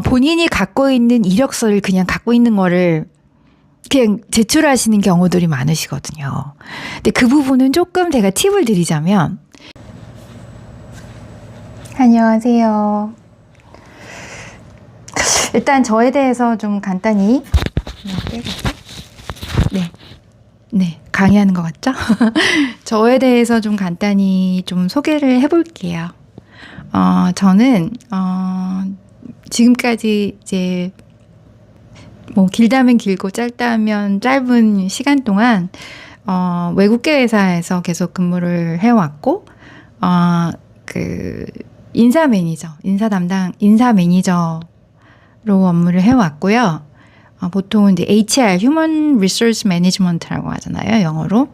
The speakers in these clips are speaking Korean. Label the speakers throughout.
Speaker 1: 본인이 갖고 있는 이력서를 그냥 갖고 있는 거를 그냥 제출하시는 경우들이 많으시거든요. 근데 그 부분은 조금 제가 팁을 드리자면, 안녕하세요. 일단 저에 대해서 좀 간단히, 네, 강의하는 것 같죠? 저에 대해서 좀 간단히 좀 소개를 해볼게요. 저는, 지금까지 이제, 뭐, 길다면 길고 짧다면 짧은 시간 동안, 외국계 회사에서 계속 근무를 해왔고, 인사 매니저로 업무를 해왔고요. 보통은 이제 HR, Human Resource Management라고 하잖아요, 영어로.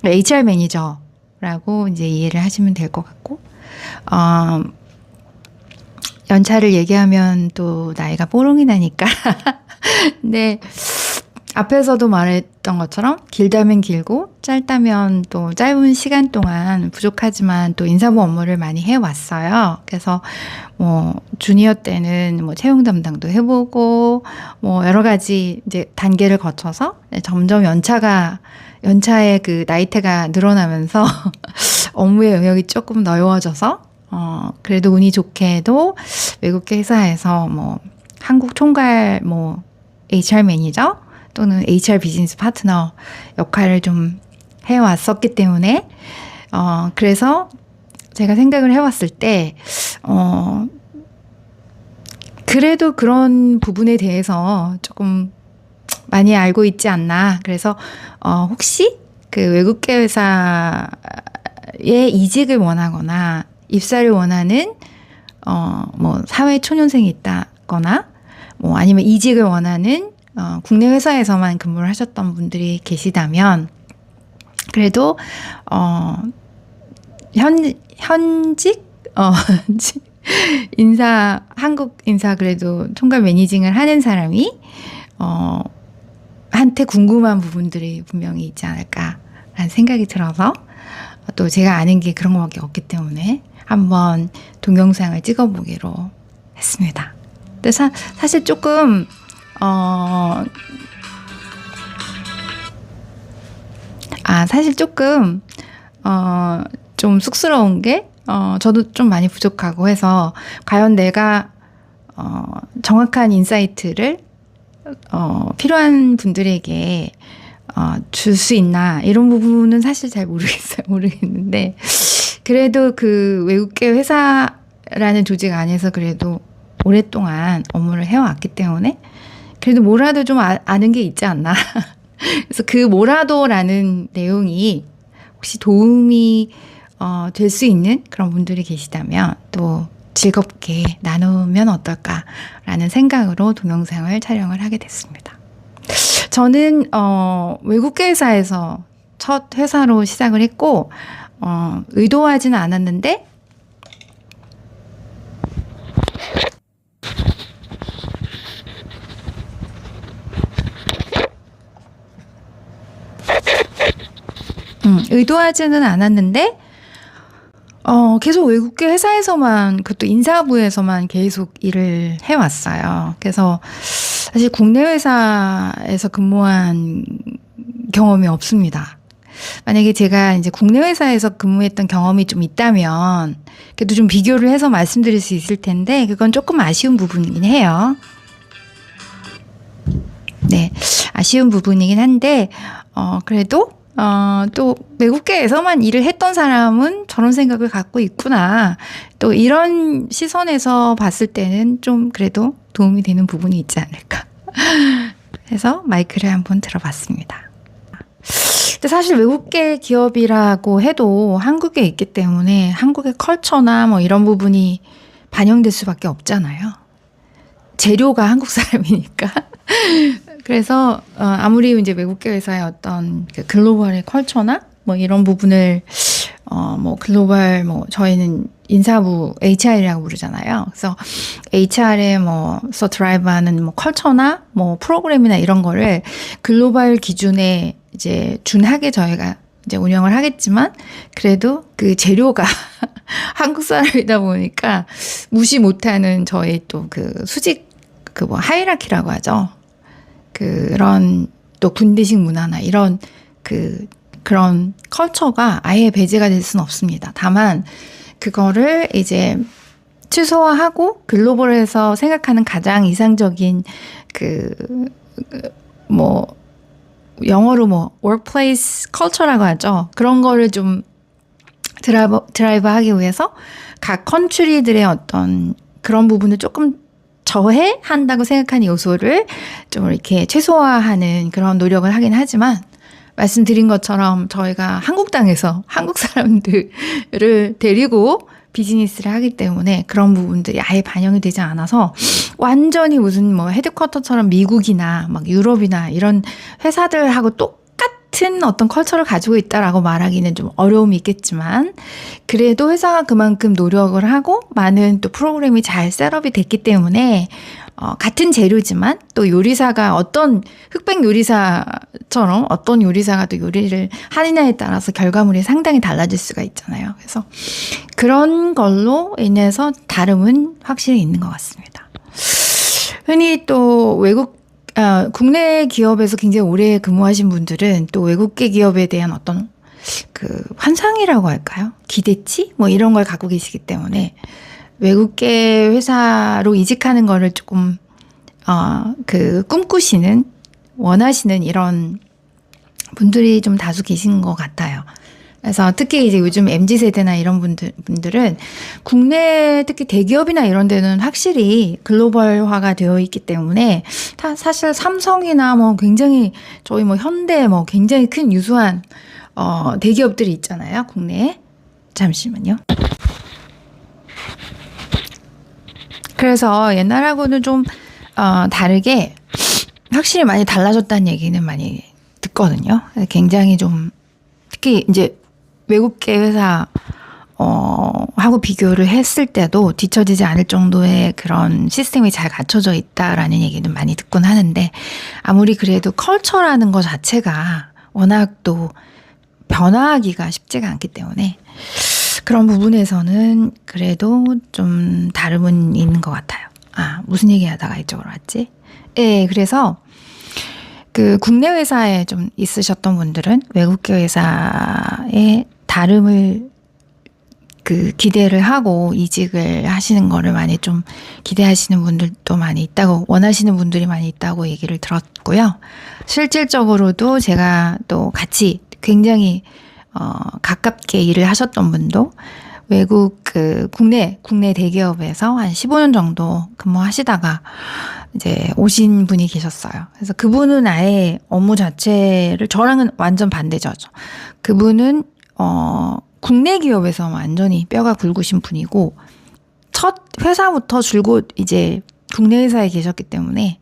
Speaker 1: HR 매니저라고 이제 이해를 하시면 될 것 같고, 연차를 얘기하면 또 나이가 뽀롱이 나니까. 근데 앞에서도 말했던 것처럼 길다면 길고 짧다면 또 짧은 시간 동안 부족하지만 또 인사부 업무를 많이 해왔어요. 그래서 뭐 주니어 때는 뭐 채용 담당도 해보고 뭐 여러 가지 이제 단계를 거쳐서 점점 연차의 그 나이테가 늘어나면서 업무의 영역이 조금 넓어져서 그래도 운이 좋게도 외국계 회사에서 뭐 한국 총괄 뭐 HR 매니저 또는 HR 비즈니스 파트너 역할을 좀 해왔었기 때문에 그래서 제가 생각을 해왔을 때 그래도 그런 부분에 대해서 조금 많이 알고 있지 않나. 그래서 혹시 그 외국계 회사에 이직을 원하거나 입사를 원하는 뭐 사회 초년생이 있다거나 뭐 아니면 이직을 원하는 국내 회사에서만 근무를 하셨던 분들이 계시다면 그래도 현직 한국 인사 그래도 총괄 매니징을 하는 사람이 한테 궁금한 부분들이 분명히 있지 않을까라는 생각이 들어서 또 제가 아는 게 그런 것밖에 없기 때문에 한번 동영상을 찍어보기로 했습니다. 근데 사실 조금 좀 쑥스러운 게 저도 좀 많이 부족하고 해서 과연 내가 정확한 인사이트를 필요한 분들에게 줄 수 있나 이런 부분은 사실 잘 모르겠는데 그래도 그 외국계 회사라는 조직 안에서 그래도 오랫동안 업무를 해왔기 때문에 그래도 뭐라도 좀 아는 게 있지 않나. 그래서 그 뭐라도라는 내용이 혹시 도움이 될 수 있는 그런 분들이 계시다면 또 즐겁게 나누면 어떨까라는 생각으로 동영상을 촬영을 하게 됐습니다. 저는 외국계 회사에서 첫 회사로 시작을 했고 의도하지는 않았는데 계속 외국계 회사에서만, 그것도 인사부에서만 계속 일을 해왔어요. 그래서 사실 국내 회사에서 근무한 경험이 없습니다. 만약에 제가 이제 국내 회사에서 근무했던 경험이 좀 있다면, 그래도 좀 비교를 해서 말씀드릴 수 있을 텐데, 그건 조금 아쉬운 부분이긴 해요. 네, 아쉬운 부분이긴 한데, 그래도 또 외국계에서만 일을 했던 사람은 저런 생각을 갖고 있구나. 또 이런 시선에서 봤을 때는 좀 그래도 도움이 되는 부분이 있지 않을까. 해서 마이크를 한번 들어봤습니다. 근데 사실 외국계 기업이라고 해도 한국에 있기 때문에 한국의 컬처나 뭐 이런 부분이 반영될 수밖에 없잖아요. 재료가 한국 사람이니까. 그래서 아무리 이제 외국계 회사의 어떤 그 글로벌의 컬처나 뭐 이런 부분을 뭐 글로벌 뭐 저희는 인사부 HR이라고 부르잖아요. 그래서 HR에 뭐 드라이브하는 뭐 컬처나 뭐 프로그램이나 이런 거를 글로벌 기준에 이제 준하게 저희가 이제 운영을 하겠지만 그래도 그 재료가 한국 사람이다 보니까 무시 못하는 저의 또 그 수직 그 뭐 하이라키라고 하죠. 그런 또 군대식 문화나 이런 그런 컬처가 아예 배제가 될 수는 없습니다. 다만 그거를 이제 최소화하고 글로벌에서 생각하는 가장 이상적인 뭐 영어로 뭐 workplace culture라고 하죠. 그런 거를 좀 드라이브 하기 위해서 각 컨트리들의 어떤 그런 부분을 조금 저해한다고 생각하는 요소를 좀 이렇게 최소화하는 그런 노력을 하긴 하지만 말씀드린 것처럼 저희가 한국 땅에서 한국 사람들을 데리고 비즈니스를 하기 때문에 그런 부분들이 아예 반영이 되지 않아서 완전히 무슨 뭐 헤드쿼터처럼 미국이나 막 유럽이나 이런 회사들하고 똑같은 어떤 컬처를 가지고 있다라고 말하기는 좀 어려움이 있겠지만 그래도 회사가 그만큼 노력을 하고 많은 또 프로그램이 잘 셋업이 됐기 때문에 같은 재료지만 또 요리사가 어떤 흑백 요리사처럼 어떤 요리사가 또 요리를 하느냐에 따라서 결과물이 상당히 달라질 수가 있잖아요. 그래서 그런 걸로 인해서 다름은 확실히 있는 것 같습니다. 흔히 또 국내 기업에서 굉장히 오래 근무하신 분들은 또 외국계 기업에 대한 어떤 그 환상이라고 할까요? 기대치? 뭐 이런 걸 갖고 계시기 때문에 외국계 회사로 이직하는 거를 조금 꿈꾸시는 원하시는 이런 분들이 좀 다수 계신 것 같아요. 그래서 특히 이제 요즘 MZ세대나 이런 분들은 국내 특히 대기업이나 이런 데는 확실히 글로벌화가 되어 있기 때문에 사실 삼성이나 뭐 굉장히 저희 뭐 현대 뭐 굉장히 큰 유수한 대기업들이 있잖아요. 국내에. 잠시만요. 그래서 옛날하고는 좀 다르게 확실히 많이 달라졌다는 얘기는 많이 듣거든요. 굉장히 좀 특히 이제 외국계 회사 하고 비교를 했을 때도 뒤처지지 않을 정도의 그런 시스템이 잘 갖춰져 있다라는 얘기는 많이 듣곤 하는데 아무리 그래도 컬처라는 것 자체가 워낙 또 변화하기가 쉽지가 않기 때문에 그런 부분에서는 그래도 좀 다름은 있는 것 같아요. 무슨 얘기하다가 이쪽으로 왔지? 예, 그래서 그 국내 회사에 좀 있으셨던 분들은 외국계 회사의 다름을 기대를 하고 이직을 하시는 거를 많이 좀 기대하시는 분들도 많이 있다고, 원하시는 분들이 많이 있다고 얘기를 들었고요. 실질적으로도 제가 또 같이 굉장히 가깝게 일을 하셨던 분도 외국 국내 대기업에서 한 15년 정도 근무하시다가 이제 오신 분이 계셨어요. 그래서 그분은 아예 업무 자체를 저랑은 완전 반대죠. 그분은 국내 기업에서 완전히 뼈가 굵으신 분이고 첫 회사부터 줄곧 이제 국내 회사에 계셨기 때문에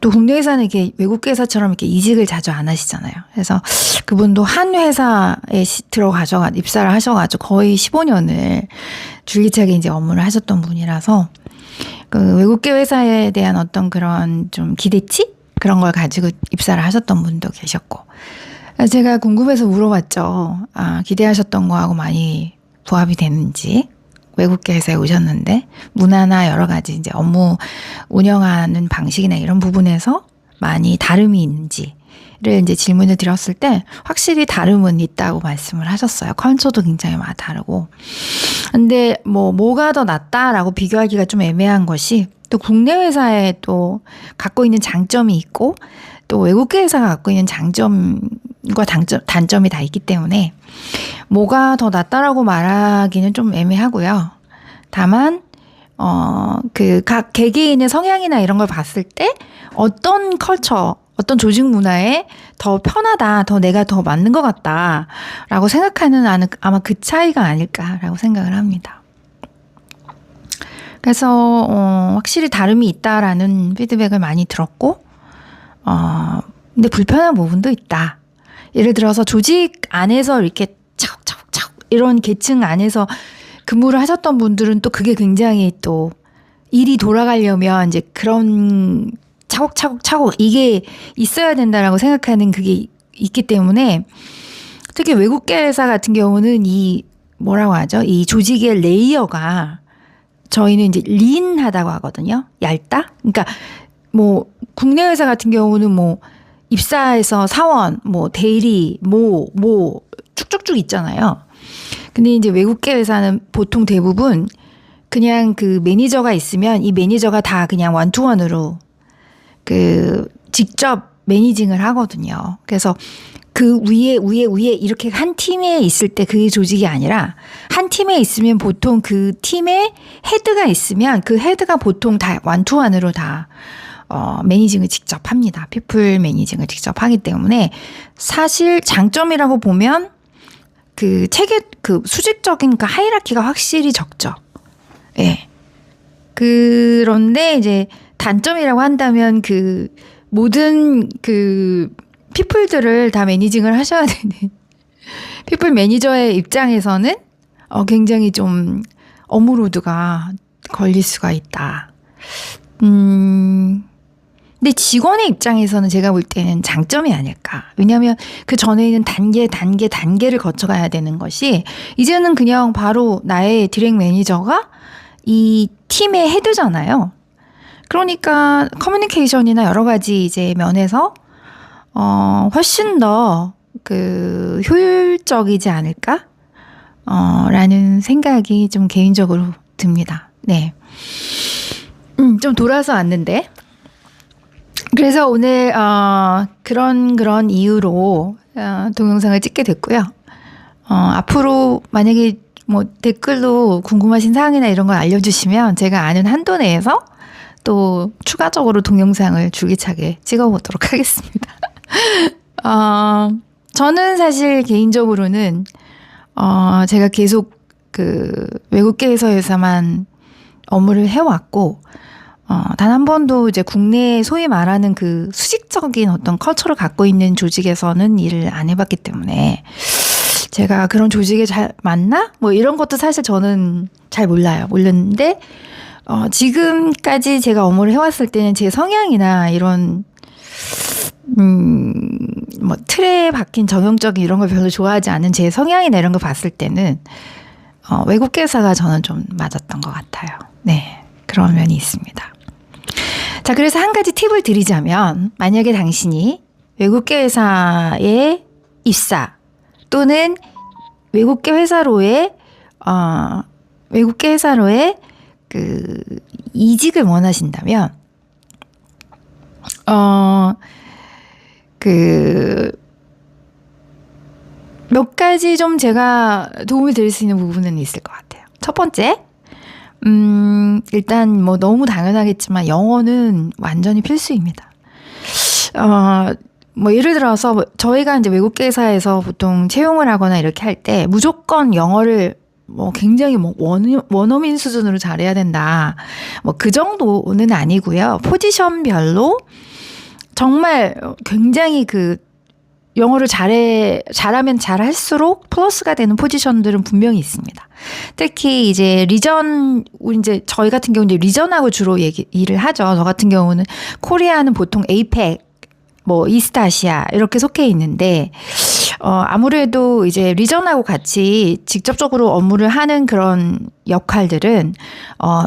Speaker 1: 또 국내 회사는 이렇게 외국 회사처럼 이렇게 이직을 자주 안 하시잖아요. 그래서 그분도 한 회사에 입사를 하셔가지고 거의 15년을 줄기차게 이제 업무를 하셨던 분이라서 그 외국계 회사에 대한 어떤 그런 좀 기대치? 그런 걸 가지고 입사를 하셨던 분도 계셨고. 제가 궁금해서 물어봤죠. 기대하셨던 거하고 많이 부합이 되는지. 외국계 회사에 오셨는데 문화나 여러 가지 이제 업무 운영하는 방식이나 이런 부분에서 많이 다름이 있는지를 이제 질문을 드렸을 때 확실히 다름은 있다고 말씀을 하셨어요. 컬처도 굉장히 많이 다르고. 근데 뭐가 더 낫다라고 비교하기가 좀 애매한 것이 또 국내 회사에 또 갖고 있는 장점이 있고 또 외국계 회사가 갖고 있는 장점과 단점이 다 있기 때문에 뭐가 더 낫다라고 말하기는 좀 애매하고요. 다만 각 개개인의 성향이나 이런 걸 봤을 때 어떤 컬처, 어떤 조직 문화에 더 편하다, 더 내가 더 맞는 것 같다라고 생각하는 아마 그 차이가 아닐까라고 생각을 합니다. 그래서 확실히 다름이 있다라는 피드백을 많이 들었고 근데 불편한 부분도 있다. 예를 들어서 조직 안에서 이렇게 차곡차곡 이런 계층 안에서 근무를 하셨던 분들은 또 그게 굉장히 또 일이 돌아가려면 이제 그런 차곡차곡 이게 있어야 된다라고 생각하는 그게 있기 때문에 특히 외국계 회사 같은 경우는 이 뭐라고 하죠? 이 조직의 레이어가 저희는 이제 린하다고 하거든요. 얇다? 그러니까 뭐 국내 회사 같은 경우는 뭐 입사해서 사원, 뭐 대리, 뭐 쭉쭉쭉 있잖아요. 근데 이제 외국계 회사는 보통 대부분 그냥 그 매니저가 있으면 이 매니저가 다 그냥 원투원으로 그 직접 매니징을 하거든요. 그래서 그 위에 이렇게 한 팀에 있을 때 그 조직이 아니라 한 팀에 있으면 보통 그 팀에 헤드가 있으면 그 헤드가 보통 다 원투원으로 다 매니징을 직접 합니다. 피플 매니징을 직접 하기 때문에 사실 장점이라고 보면 그 체계 그 수직적인 그 하이라키가 확실히 적죠. 예. 그런데 이제 단점이라고 한다면 그 모든 그 피플들을 다 매니징을 하셔야 되는 피플 매니저의 입장에서는 굉장히 좀 업무로드가 걸릴 수가 있다. 근데 직원의 입장에서는 제가 볼 때는 장점이 아닐까. 왜냐하면 그 전에는 단계를 거쳐가야 되는 것이 이제는 그냥 바로 나의 디렉 매니저가 이 팀의 헤드잖아요. 그러니까 커뮤니케이션이나 여러 가지 이제 면에서 훨씬 더 그 효율적이지 않을까? 라는 생각이 좀 개인적으로 듭니다. 네. 좀 돌아서 왔는데. 그래서 오늘 그런 이유로 동영상을 찍게 됐고요. 앞으로 만약에 뭐 댓글로 궁금하신 사항이나 이런 걸 알려주시면 제가 아는 한도 내에서 또 추가적으로 동영상을 줄기차게 찍어보도록 하겠습니다. 저는 사실 개인적으로는 제가 계속 그 외국계 회사에서만 업무를 해왔고 단 한 번도 이제 국내 소위 말하는 그 수직적인 어떤 컬처를 갖고 있는 조직에서는 일을 안 해봤기 때문에 제가 그런 조직에 잘 맞나? 뭐 이런 것도 사실 저는 잘 몰랐는데 지금까지 제가 업무를 해왔을 때는 제 성향이나 이런 뭐 틀에 박힌 정형적인 이런 걸 별로 좋아하지 않은 제 성향이나 이런 거 봤을 때는 외국계 회사가 저는 좀 맞았던 것 같아요. 네, 그런 면이 있습니다. 자, 그래서 한 가지 팁을 드리자면 만약에 당신이 외국계 회사에 입사 또는 외국계 회사로의 그 이직을 원하신다면 그 몇 가지 좀 제가 도움을 드릴 수 있는 부분은 있을 것 같아요. 첫 번째, 일단 뭐 너무 당연하겠지만 영어는 완전히 필수입니다. 뭐 예를 들어서 저희가 이제 외국계 회사에서 보통 채용을 하거나 이렇게 할 때 무조건 영어를 뭐 굉장히 뭐 원어민 수준으로 잘해야 된다. 뭐 그 정도는 아니고요. 포지션별로 정말 굉장히 그 영어를 잘하면 잘할수록 플러스가 되는 포지션들은 분명히 있습니다. 특히 이제 이제 저희 같은 경우는 이제 리전하고 주로 일을 하죠. 저 같은 경우는 코리아는 보통 에이펙, 뭐 이스트아시아 이렇게 속해 있는데 아무래도 이제 리전하고 같이 직접적으로 업무를 하는 그런 역할들은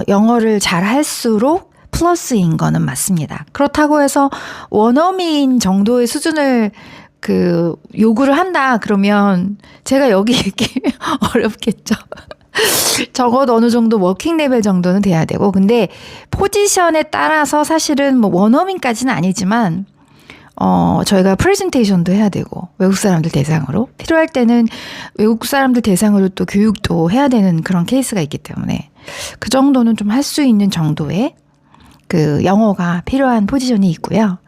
Speaker 1: 영어를 잘할수록 플러스인 거는 맞습니다. 그렇다고 해서 원어민 정도의 수준을 그 요구를 한다 그러면 제가 여기 있기 어렵겠죠. 적어도 어느 정도 워킹 레벨 정도는 돼야 되고, 근데 포지션에 따라서 사실은 뭐 원어민까지는 아니지만 저희가 프레젠테이션도 해야 되고 외국 사람들 대상으로 필요할 때는 외국 사람들 대상으로 또 교육도 해야 되는 그런 케이스가 있기 때문에 그 정도는 좀 할 수 있는 정도의 그 영어가 필요한 포지션이 있고요.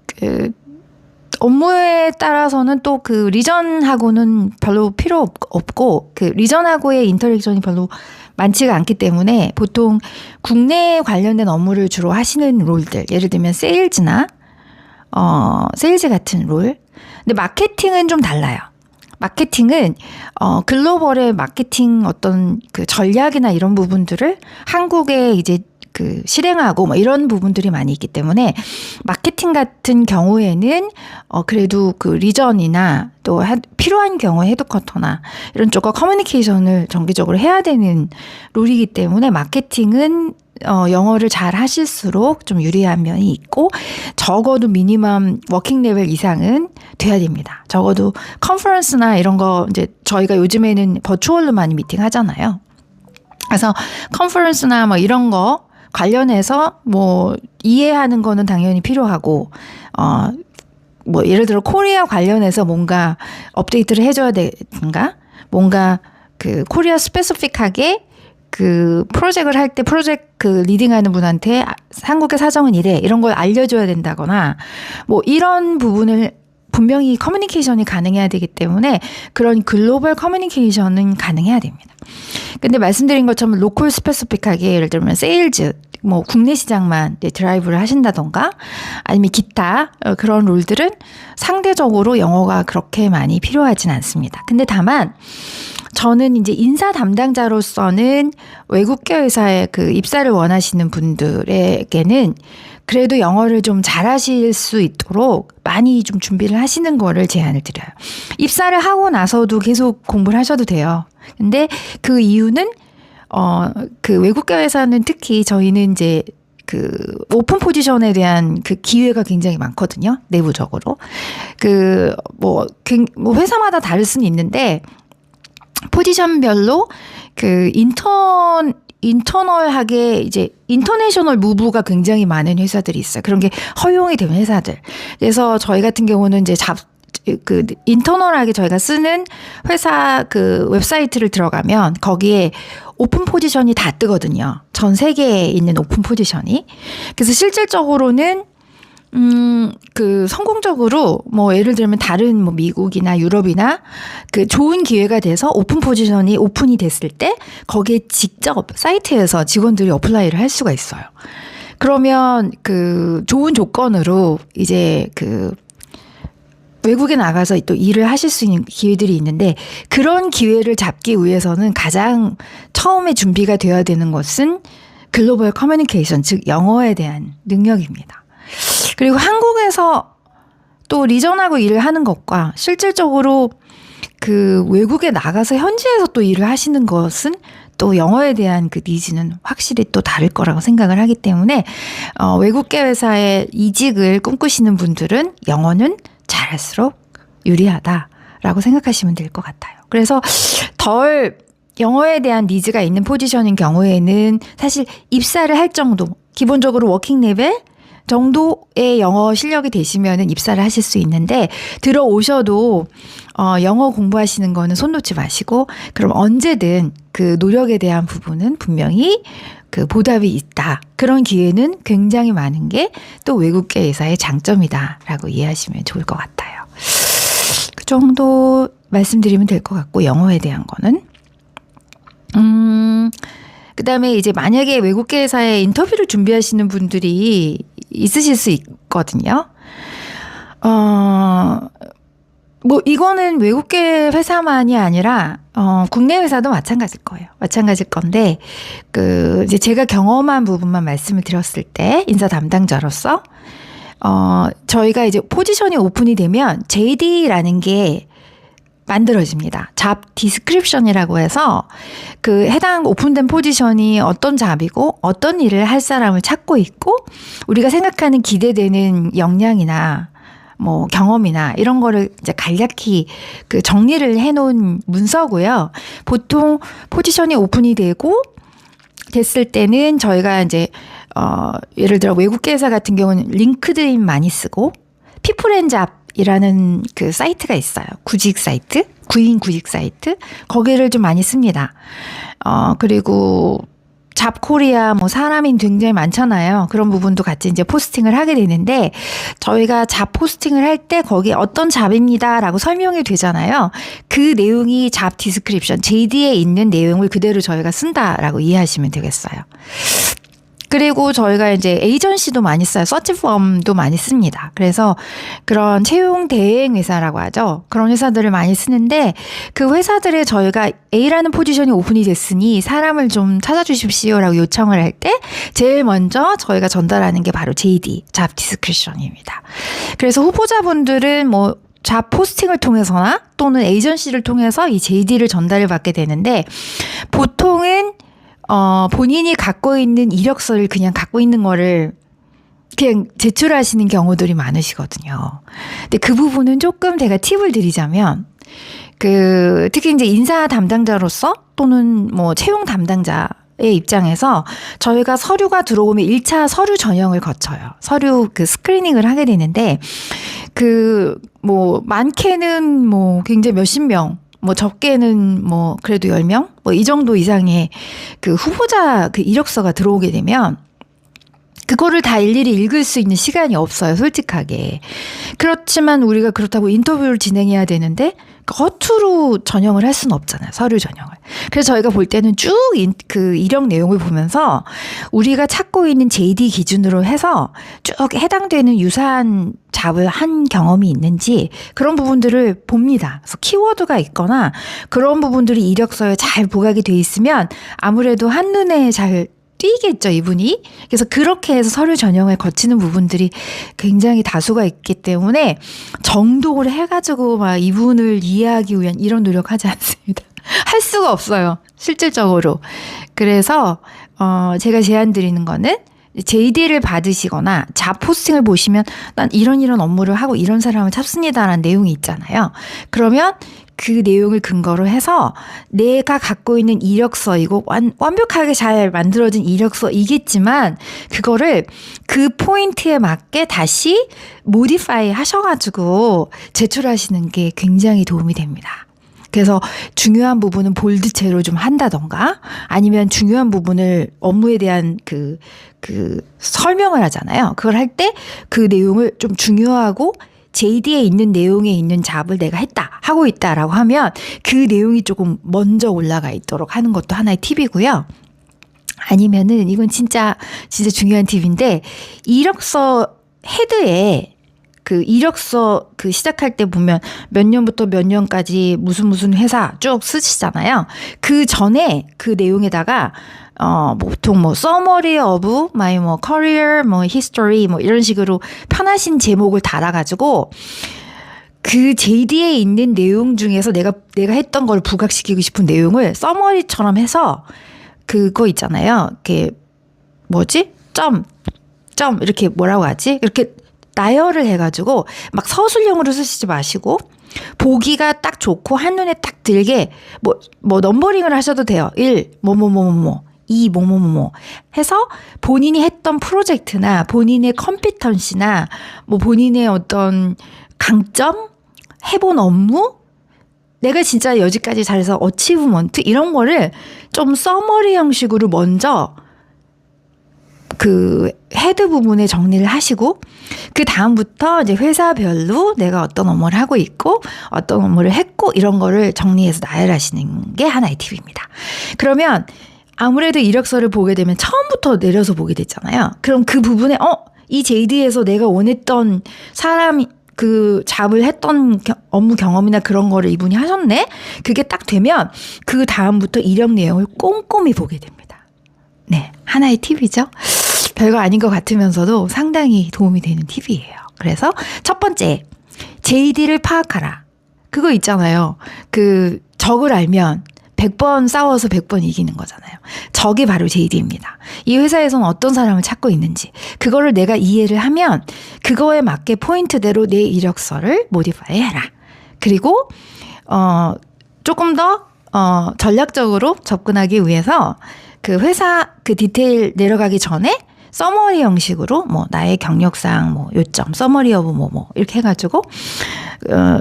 Speaker 1: 그 업무에 따라서는 또 그 리전하고는 별로 필요 없고 그 리전하고의 인터랙션이 별로 많지가 않기 때문에 보통 국내 관련된 업무를 주로 하시는 롤들, 예를 들면 세일즈나 세일즈 같은 롤. 근데 마케팅은 좀 달라요. 마케팅은 글로벌의 마케팅 어떤 그 전략이나 이런 부분들을 한국에 이제 그 실행하고 뭐 이런 부분들이 많이 있기 때문에 마케팅 같은 경우에는 그래도 그 리전이나 또 필요한 경우에 헤드쿼터나 이런 쪽과 커뮤니케이션을 정기적으로 해야 되는 룰이기 때문에 마케팅은 영어를 잘 하실수록 좀 유리한 면이 있고 적어도 미니멈 워킹 레벨 이상은 돼야 됩니다. 적어도 컨퍼런스나 이런 거 이제 저희가 요즘에는 버추얼로 많이 미팅 하잖아요. 그래서 컨퍼런스나 뭐 이런 거 관련해서 뭐 이해하는 거는 당연히 필요하고 뭐 예를 들어 코리아 관련해서 뭔가 업데이트를 해줘야 되는가 뭔가 그 코리아 스페시픽하게 그 프로젝트를 할 때 프로젝트 그 리딩하는 분한테 한국의 사정은 이래 이런 걸 알려줘야 된다거나 뭐 이런 부분을 분명히 커뮤니케이션이 가능해야 되기 때문에 그런 글로벌 커뮤니케이션은 가능해야 됩니다. 근데 말씀드린 것처럼 로컬 스페시픽하게 예를 들면 세일즈 뭐 국내 시장만 드라이브를 하신다던가 아니면 기타 그런 롤들은 상대적으로 영어가 그렇게 많이 필요하진 않습니다. 근데 다만 저는 이제 인사 담당자로서는 외국계 회사에 그 입사를 원하시는 분들에게는 그래도 영어를 좀 잘하실 수 있도록 많이 좀 준비를 하시는 거를 제안을 드려요. 입사를 하고 나서도 계속 공부를 하셔도 돼요. 근데 그 이유는 그 외국계 회사는 특히 저희는 이제 그 오픈 포지션에 대한 그 기회가 굉장히 많거든요. 내부적으로. 뭐 회사마다 다를 수는 있는데 포지션별로 그 인터널하게 이제 인터내셔널 무브가 굉장히 많은 회사들이 있어요. 그런 게 허용이 되는 회사들. 그래서 저희 같은 경우는 이제 인터널하게 저희가 쓰는 회사 그 웹사이트를 들어가면 거기에 오픈 포지션이 다 뜨거든요. 전 세계에 있는 오픈 포지션이. 그래서 실질적으로는 그 성공적으로 뭐 예를 들면 다른 뭐 미국이나 유럽이나 그 좋은 기회가 돼서 오픈 포지션이 오픈이 됐을 때 거기에 직접 사이트에서 직원들이 어플라이를 할 수가 있어요. 그러면 그 좋은 조건으로 이제 그 외국에 나가서 또 일을 하실 수 있는 기회들이 있는데 그런 기회를 잡기 위해서는 가장 처음에 준비가 되어야 되는 것은 글로벌 커뮤니케이션, 즉 영어에 대한 능력입니다. 그리고 한국에서 또 리전하고 일을 하는 것과 실질적으로 그 외국에 나가서 현지에서 또 일을 하시는 것은 또 영어에 대한 그 니즈는 확실히 또 다를 거라고 생각을 하기 때문에 외국계 회사에 이직을 꿈꾸시는 분들은 영어는 잘할수록 유리하다라고 생각하시면 될 것 같아요. 그래서 덜 영어에 대한 니즈가 있는 포지션인 경우에는 사실 입사를 할 정도, 기본적으로 워킹 레벨 정도의 영어 실력이 되시면은 입사를 하실 수 있는데 들어오셔도 영어 공부하시는 거는 손 놓지 마시고 그럼 언제든 그 노력에 대한 부분은 분명히 그 보답이 있다. 그런 기회는 굉장히 많은 게 또 외국계 회사의 장점이다라고 이해하시면 좋을 것 같아요. 그 정도 말씀드리면 될 것 같고 영어에 대한 거는 그다음에 이제 만약에 외국계 회사에 인터뷰를 준비하시는 분들이 있으실 수 있거든요. 뭐 이거는 외국계 회사만이 아니라 국내 회사도 마찬가지일 거예요. 마찬가지일 건데 그 이제 제가 경험한 부분만 말씀을 드렸을 때 인사 담당자로서 저희가 이제 포지션이 오픈이 되면 JD라는 게 만들어집니다. 잡 디스크립션이라고 해서 그 해당 오픈된 포지션이 어떤 잡이고 어떤 일을 할 사람을 찾고 있고 우리가 생각하는 기대되는 역량이나 뭐 경험이나 이런 거를 이제 간략히 그 정리를 해놓은 문서고요. 보통 포지션이 오픈이 되고 됐을 때는 저희가 이제 예를 들어 외국계 회사 같은 경우는 링크드인 많이 쓰고 피플앤잡이라는 그 사이트가 있어요. 구직 사이트, 구인 구직 사이트 거기를 좀 많이 씁니다. 그리고 잡코리아 뭐 사람이 굉장히 많잖아요. 그런 부분도 같이 이제 포스팅을 하게 되는데 저희가 잡 포스팅을 할 때 거기 어떤 잡입니다라고 설명이 되잖아요. 그 내용이 잡 디스크립션 JD에 있는 내용을 그대로 저희가 쓴다라고 이해하시면 되겠어요. 그리고 저희가 이제 에이전시도 많이 써요. 서치펌도 많이 씁니다. 그래서 그런 채용 대행 회사라고 하죠. 그런 회사들을 많이 쓰는데 그 회사들에 저희가 A라는 포지션이 오픈이 됐으니 사람을 좀 찾아주십시오라고 요청을 할 때 제일 먼저 저희가 전달하는 게 바로 JD, 잡 디스크리션입니다. 그래서 후보자분들은 뭐 잡 포스팅을 통해서나 또는 에이전시를 통해서 이 JD를 전달을 받게 되는데 보통은 본인이 갖고 있는 이력서를 그냥 갖고 있는 거를 그냥 제출하시는 경우들이 많으시거든요. 근데 그 부분은 조금 제가 팁을 드리자면, 특히 이제 인사 담당자로서 또는 뭐 채용 담당자의 입장에서 저희가 서류가 들어오면 1차 서류 전형을 거쳐요. 서류 스크리닝을 하게 되는데, 많게는 뭐 굉장히 몇십 명, 뭐 적게는 뭐 그래도 10명? 뭐 이 정도 이상의 후보자 이력서가 들어오게 되면 그거를 다 일일이 읽을 수 있는 시간이 없어요, 솔직하게. 그렇지만 우리가 그렇다고 인터뷰를 진행해야 되는데 허투루 전형을 할 수는 없잖아요, 서류 전형을. 그래서 저희가 볼 때는 쭉 이력 내용을 보면서 우리가 찾고 있는 JD 기준으로 해서 쭉 해당되는 유사한 잡을 한 경험이 있는지 그런 부분들을 봅니다. 그래서 키워드가 있거나 그런 부분들이 이력서에 잘 부각이 돼 있으면 아무래도 한눈에 잘 띄겠죠, 이분이. 그래서 그렇게 해서 서류 전형을 거치는 부분들이 굉장히 다수가 있기 때문에 정독을 해가지고 막 이분을 이해하기 위한 이런 노력하지 않습니다. 할 수가 없어요, 실질적으로. 그래서 제가 제안 드리는 거는 JD를 받으시거나 잡 포스팅을 보시면 난 이런 업무를 하고 이런 사람을 찾습니다라는 내용이 있잖아요. 그러면 그 내용을 근거로 해서 내가 갖고 있는 이력서이고 완벽하게 잘 만들어진 이력서이겠지만 그거를 그 포인트에 맞게 다시 모디파이 하셔가지고 제출하시는 게 굉장히 도움이 됩니다. 그래서 중요한 부분은 볼드체로 좀 한다던가 아니면 중요한 부분을 업무에 대한 설명을 하잖아요. 그걸 할 때 그 내용을 좀 중요하고 JD에 있는 내용에 있는 잡을 내가 하고 있다라고 하면 그 내용이 조금 먼저 올라가 있도록 하는 것도 하나의 팁이고요. 아니면은 이건 진짜 중요한 팁인데 이력서 헤드에 이력서 시작할 때 보면 몇 년부터 몇 년까지 무슨 회사 쭉 쓰시잖아요. 그 전에 그 내용에다가 보통 summary of my career, history 이런 식으로 편하신 제목을 달아가지고 그 JD에 있는 내용 중에서 내가 했던 걸 부각시키고 싶은 내용을 summary처럼 해서 그거 있잖아요. 점 이렇게 뭐라고 하지? 이렇게 나열을 해가지고 막 서술형으로 쓰시지 마시고 보기가 딱 좋고 한눈에 딱 들게 넘버링을 하셔도 돼요. 1 2 해서 본인이 했던 프로젝트나 본인의 컴피턴시나 본인의 어떤 강점, 해본 업무, 내가 진짜 여기까지 잘해서 어치브먼트 이런 거를 좀 서머리 형식으로 먼저 헤드 부분에 정리를 하시고 그 다음부터 이제 회사별로 내가 어떤 업무를 하고 있고 어떤 업무를 했고 이런 거를 정리해서 나열하시는 게 하나의 팁입니다. 그러면 아무래도 이력서를 보게 되면 처음부터 내려서 보게 됐잖아요. 그럼 그 부분에 이 JD에서 내가 원했던 사람이 잡을 했던 업무 경험이나 그런 거를 이분이 하셨네? 그게 딱 되면 그 다음부터 이력 내용을 꼼꼼히 보게 됩니다. 네, 하나의 팁이죠. 별거 아닌 것 같으면서도 상당히 도움이 되는 팁이에요. 그래서 첫 번째, JD를 파악하라. 그거 있잖아요. 적을 알면 100번 싸워서 100번 이기는 거잖아요. 적이 바로 JD입니다. 이 회사에서는 어떤 사람을 찾고 있는지 그거를 내가 이해를 하면 그거에 맞게 포인트대로 내 이력서를 모디파이 해라. 그리고 조금 더 전략적으로 접근하기 위해서 회사 디테일 내려가기 전에 서머리 형식으로 나의 경력상 요점 서머리 오브 이렇게 해가지고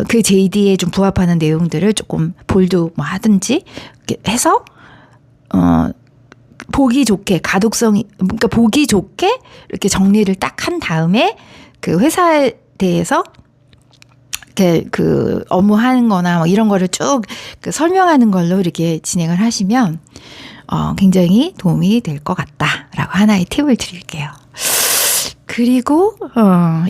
Speaker 1: 그 JD에 좀 부합하는 내용들을 조금 볼드 하든지 이렇게 해서 보기 좋게 그러니까 보기 좋게 이렇게 정리를 딱 한 다음에 그 회사에 대해서 이렇게 업무하는 거나 이런 거를 쭉 설명하는 걸로 이렇게 진행을 하시면 굉장히 도움이 될 것 같다라고 하나의 팁을 드릴게요. 그리고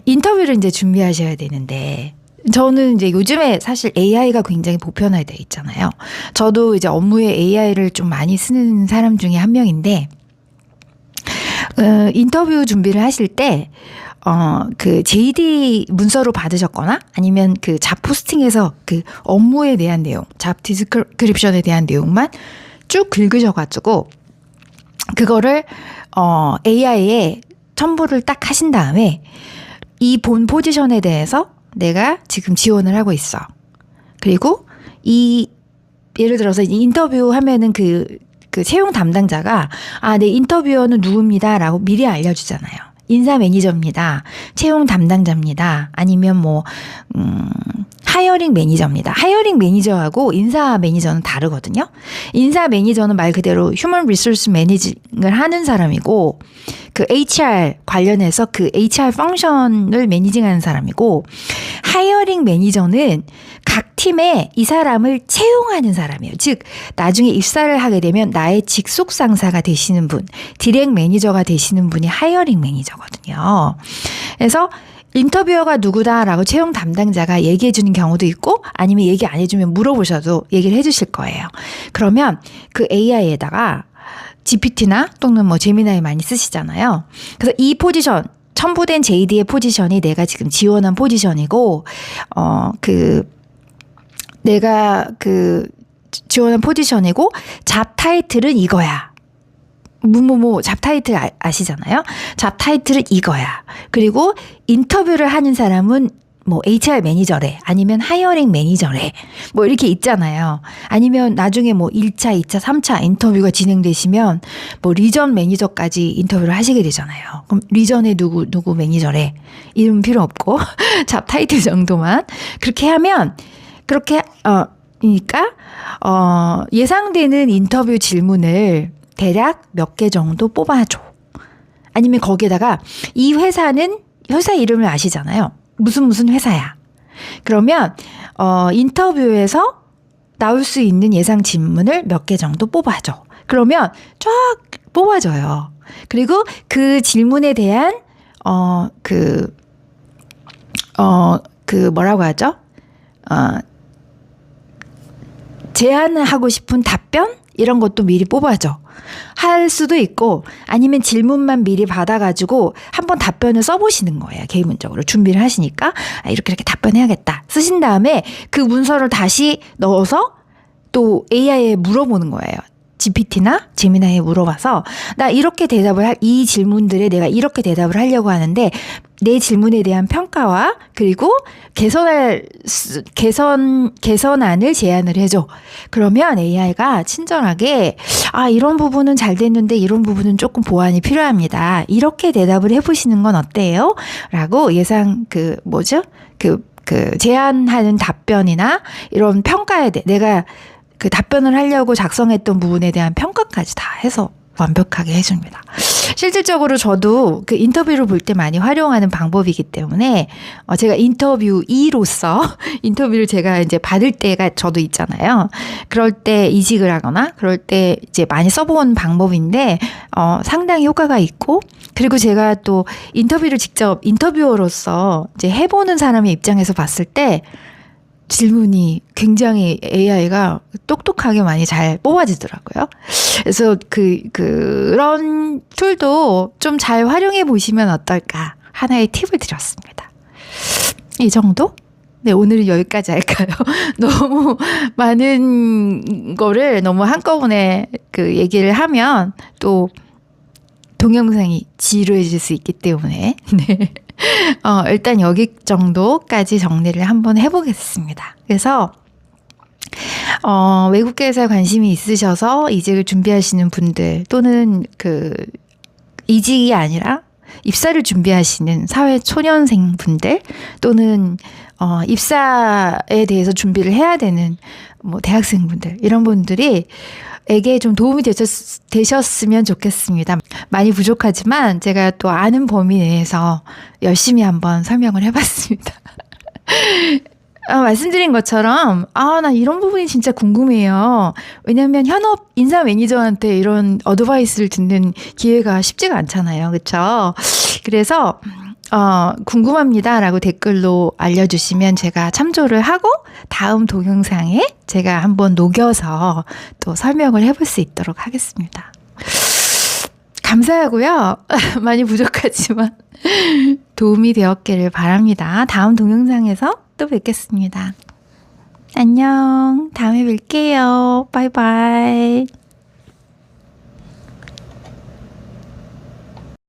Speaker 1: 인터뷰를 이제 준비하셔야 되는데 저는 이제 요즘에 사실 AI가 굉장히 보편화되어 있잖아요. 저도 이제 업무에 AI를 좀 많이 쓰는 사람 중에 한 명인데 인터뷰 준비를 하실 때 그 JD 문서로 받으셨거나 아니면 그 잡 포스팅에서 그 업무에 대한 내용, 잡 디스크립션에 대한 내용만 쭉 긁으셔가지고 그거를 AI에 첨부를 딱 하신 다음에 이 본 포지션에 대해서 내가 지금 지원을 하고 있어. 그리고 예를 들어서 이제 인터뷰 하면은 그 채용 담당자가 네, 인터뷰어는 누굽니다라고 미리 알려주잖아요. 인사 매니저입니다. 채용 담당자입니다. 아니면 하이어링 매니저입니다. 하이어링 매니저하고 인사 매니저는 다르거든요. 인사 매니저는 말 그대로 휴먼 리소스 매니징을 하는 사람이고 그 HR 관련해서 그 HR 펑션을 매니징하는 사람이고 하이어링 매니저는 각 팀에 이 사람을 채용하는 사람이에요. 즉 나중에 입사를 하게 되면 나의 직속 상사가 되시는 분, 디렉 매니저가 되시는 분이 하이어링 매니저거든요. 그래서 인터뷰어가 누구다라고 채용 담당자가 얘기해 주는 경우도 있고 아니면 얘기 안 해주면 물어보셔도 얘기를 해 주실 거예요. 그러면 그 AI에다가 GPT나 또는 제미나이 많이 쓰시잖아요. 그래서 이 포지션, 첨부된 JD의 포지션이 내가 지금 지원한 포지션이고, 내가 지원한 포지션이고, 잡 타이틀은 이거야. 잡 타이틀 아시잖아요? 잡 타이틀은 이거야. 그리고 인터뷰를 하는 사람은 HR 매니저래. 아니면 하이어링 매니저래. 이렇게 있잖아요. 아니면 나중에 1차, 2차, 3차 인터뷰가 진행되시면 리전 매니저까지 인터뷰를 하시게 되잖아요. 그럼 리전의 누구 매니저래. 이름 필요 없고 잡 타이틀 정도만. 그렇게 하면 그러니까 예상되는 인터뷰 질문을 대략 몇 개 정도 뽑아줘. 아니면 거기에다가 이 회사 이름을 아시잖아요. 무슨 회사야. 그러면 인터뷰에서 나올 수 있는 예상 질문을 몇 개 정도 뽑아줘. 그러면 쫙 뽑아줘요. 그리고 그 질문에 대한 뭐라고 하죠? 제안하고 싶은 답변 이런 것도 미리 뽑아줘. 할 수도 있고 아니면 질문만 미리 받아가지고 한번 답변을 써보시는 거예요. 개인문적으로 준비를 하시니까 이렇게 답변해야겠다. 쓰신 다음에 그 문서를 다시 넣어서 또 AI에 물어보는 거예요. GPT나 제미나이에 물어봐서 나 이렇게 이 질문들에 내가 이렇게 대답을 하려고 하는데 내 질문에 대한 평가와 그리고 개선안을 제안을 해줘. 그러면 AI가 친절하게 이런 부분은 잘 됐는데 이런 부분은 조금 보완이 필요합니다. 이렇게 대답을 해보시는 건 어때요? 라고 제안하는 답변이나 이런 평가에 대해 내가 그 답변을 하려고 작성했던 부분에 대한 평가까지 다 해서 완벽하게 해줍니다. 실질적으로 저도 그 인터뷰를 볼 때 많이 활용하는 방법이기 때문에 제가 인터뷰이로서 인터뷰를 제가 이제 받을 때가 저도 있잖아요. 그럴 때 이직을 하거나 그럴 때 이제 많이 써본 방법인데 상당히 효과가 있고 그리고 제가 또 인터뷰를 직접 인터뷰어로서 이제 해보는 사람의 입장에서 봤을 때 질문이 굉장히 AI가 똑똑하게 많이 잘 뽑아지더라고요. 그래서 그런 툴도 좀 잘 활용해 보시면 어떨까 하나의 팁을 드렸습니다. 이 정도? 네, 오늘은 여기까지 할까요? 너무 많은 거를 너무 한꺼번에 얘기를 하면 또 동영상이 지루해질 수 있기 때문에 네. 일단 여기 정도까지 정리를 한번 해보겠습니다. 그래서 외국계 회사에 관심이 있으셔서 이직을 준비하시는 분들 또는 이직이 아니라 입사를 준비하시는 사회 초년생 분들 또는 입사에 대해서 준비를 해야 되는 대학생분들 이런 분들이 에게 좀 도움이 되셨으면 좋겠습니다. 많이 부족하지만 제가 또 아는 범위 내에서 열심히 한번 설명을 해봤습니다. 말씀드린 것처럼, 나 이런 부분이 진짜 궁금해요. 왜냐면 현업 인사 매니저한테 이런 어드바이스를 듣는 기회가 쉽지가 않잖아요. 그쵸? 그래서, 궁금합니다라고 댓글로 알려주시면 제가 참조를 하고 다음 동영상에 제가 한번 녹여서 또 설명을 해볼 수 있도록 하겠습니다. 감사하고요. 많이 부족하지만 도움이 되었기를 바랍니다. 다음 동영상에서 또 뵙겠습니다. 안녕. 다음에 뵐게요. 바이바이.